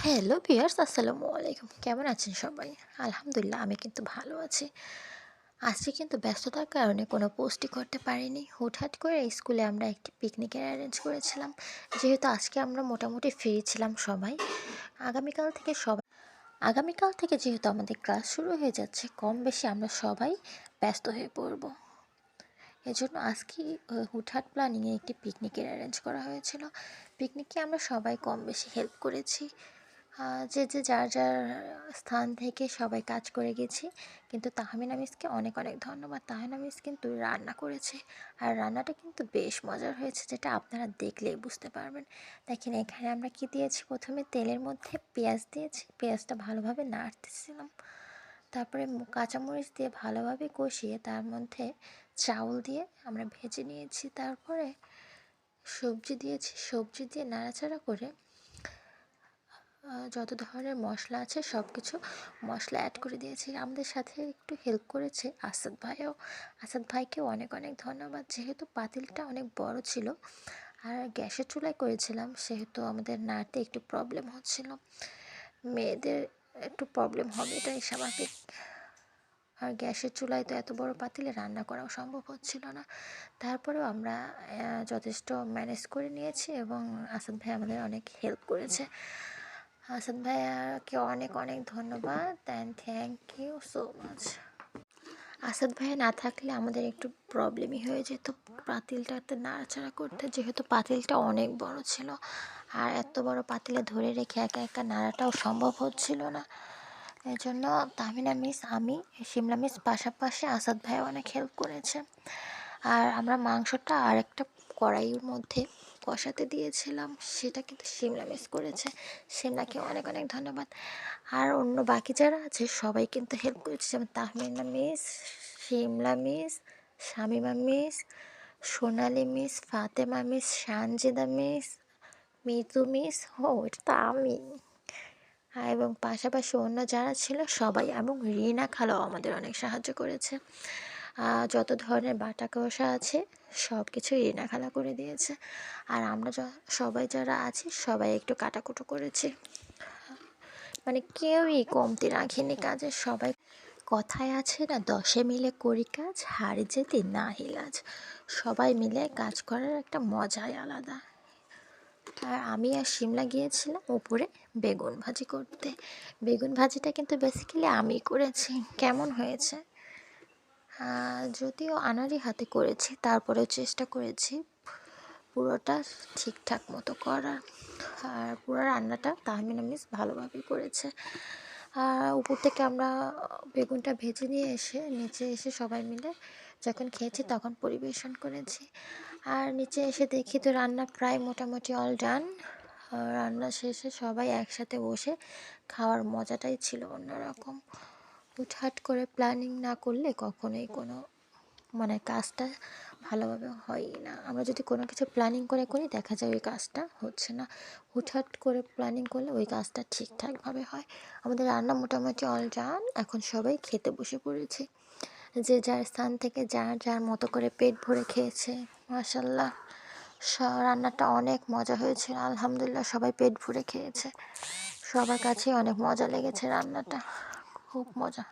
Hello viewers, আসসালামু আলাইকুম। কেমন আছেন সবাই? আলহামদুলিল্লাহ, আমি কিন্তু ভালো আছি। আজকে কিন্তু ব্যস্ততার কারণে কোনো পোস্টই করতে পারিনি। হুটহাট করে স্কুলে আমরা একটি পিকনিকের অ্যারেঞ্জ করেছিলাম। যেহেতু আজকে আমরা মোটামুটি ফ্রি ছিলাম সবাই। আগামীকাল থেকে সবাই আগামীকাল থেকে যেহেতু আমাদের ক্লাস শুরু হয়ে যাচ্ছে, কম বেশি আমরা সবাই ব্যস্ত হয়ে পড়ব। এজন্য আজকে হুটহাট প্ল্যানিংয়ে একটি পিকনিকের অ্যারেঞ্জ করা হয়েছিল। পিকনিকে আমরা সবাই কম বেশি হেল্প করেছি। যে যার যার স্থান থেকে সবাই কাজ করে গেছি, কিন্তু তাহমিনা মিসকে অনেক অনেক ধন্যবাদ। তাহমিনা মিস কিন্তু রান্না করেছে, আর রান্নাটা কিন্তু বেশ মজার হয়েছে, যেটা আপনারা দেখলেই বুঝতে পারবেন। দেখেন, এখানে আমরা কি দিয়েছি, প্রথমে তেলের মধ্যে পেঁয়াজ দিয়েছি, পেঁয়াজটা ভালোভাবে নাড়তেছিলাম। তারপরে কাঁচামরিচ দিয়ে ভালোভাবে কষিয়ে তার মধ্যে চাউল দিয়ে আমরা ভেজে নিয়েছি। তারপরে সবজি দিয়েছি, সবজি দিয়ে নাড়াচাড়া করে যত ধরনের মশলা আছে সব কিছু মশলা অ্যাড করে দিয়েছি। আমাদের সাথে একটু হেল্প করেছে আসাদ ভাইও। আসাদ ভাইকেও অনেক অনেক ধন্যবাদ। যেহেতু পাতিলটা অনেক বড় ছিল আর গ্যাসের চুলায় করেছিলাম, সেহেতু আমাদের নাড়তে একটু প্রবলেম হচ্ছিল। মেয়েদের একটু প্রবলেম হবে, এটাই স্বাভাবিক। আর গ্যাসের চুলায় তো এত বড় পাতিলে রান্না করাও সম্ভব হচ্ছিল না। তারপরেও আমরা যথেষ্ট ম্যানেজ করে নিয়েছি, এবং আসাদ ভাই আমাদের অনেক হেল্প করেছে। আসাদ ভাইয়াকে অনেক অনেক ধন্যবাদ and thank you so much. Asad ভাইয়া না থাকলে আমাদের একটু প্রবলেমই হয়ে যেত পাতিলটাতে নাড়াচাড়া করতে, যেহেতু পাতিলটা অনেক বড় ছিল, আর এত বড় পাতিলে ধরে রেখে একা একা নাড়াটাও সম্ভব হচ্ছিল না। এই জন্য তাহমিনা মিস, আমি, শিমলা মিস পাশাপাশি আসাদ ভাইয়া অনেক হেল্প করেছে। আর আমরা মাংসটা আরেকটা কড়াইয়ের মধ্যে কষাতে দিয়েছিলাম, সেটা কিন্তু শিমলা মিস করেছে। শিমলাকে অনেক অনেক ধন্যবাদ। আর অন্য বাকি যারা আছে সবাই কিন্তু হেল্প করেছে, যেমন Tahmina miss, Shimla miss, Shamima miss, Sonali miss, Fatema miss, Sanjida miss, Mitu miss, এটা তো আমি। এবং পাশাপাশি অন্য যারা ছিল সবাই, এবং রিনা খালাও আমাদের অনেক সাহায্য করেছে। যত ধরনের বাটা কষা আছে সব কিছু রিনা খালা করে দিয়েছে। আর আমরা সবাই যারা আছি সবাই একটু কাটাকুটো করেছি, মানে কেউই কমতি রাখিনি কাজে। সবাই, কথায় আছে না, 10 মিলে করি কাজ, হারি যেতে না হিলাজ। সবাই মিলে কাজ করার একটা মজাই আলাদা। আর আমি আর শিমলা গিয়েছিলাম উপরে বেগুন ভাজি করতে। বেগুন ভাজিটা কিন্তু বেসিক্যালি আমি করেছি। কেমন হয়েছে? যদিও আনাড়ি হাতে করেছি, তারপরেও চেষ্টা করেছি পুরোটা ঠিকঠাক মতো করার। আর পুরো রান্নাটা তাহমিনা মিস ভালোভাবেই করেছে। আর উপর থেকে আমরা বেগুনটা ভেজে নিয়ে এসে নিচে এসে সবাই মিলে যখন খেয়েছি তখন পরিবেশন করেছি। আর নিচে এসে দেখি তো রান্না প্রায় মোটামুটি অল ডান। রান্না শেষে সবাই একসাথে বসে খাওয়ার মজাটাই ছিল অন্যরকম। হুটহাট করে প্ল্যানিং না করলে কখনোই কোনো কাজটা ভালোভাবে হয়ই না। আমরা যদি কোনো কিছু প্ল্যানিং করে করি, দেখা যায় ওই কাজটা হচ্ছে না। হুটহাট করে প্ল্যানিং করলে ওই কাজটা ঠিকঠাকভাবে হয়। আমাদের রান্না মোটামুটি অল ডান। এখন সবাই খেতে বসে পড়েছে, যে যার স্থান থেকে যার যার মতো করে পেট ভরে খেয়েছে। মাশাল্লাহ, রান্নাটা অনেক মজা হয়েছে। আলহামদুলিল্লাহ, সবাই পেট ভরে খেয়েছে। সবার কাছেই অনেক মজা লেগেছে রান্নাটা, খুব মজা।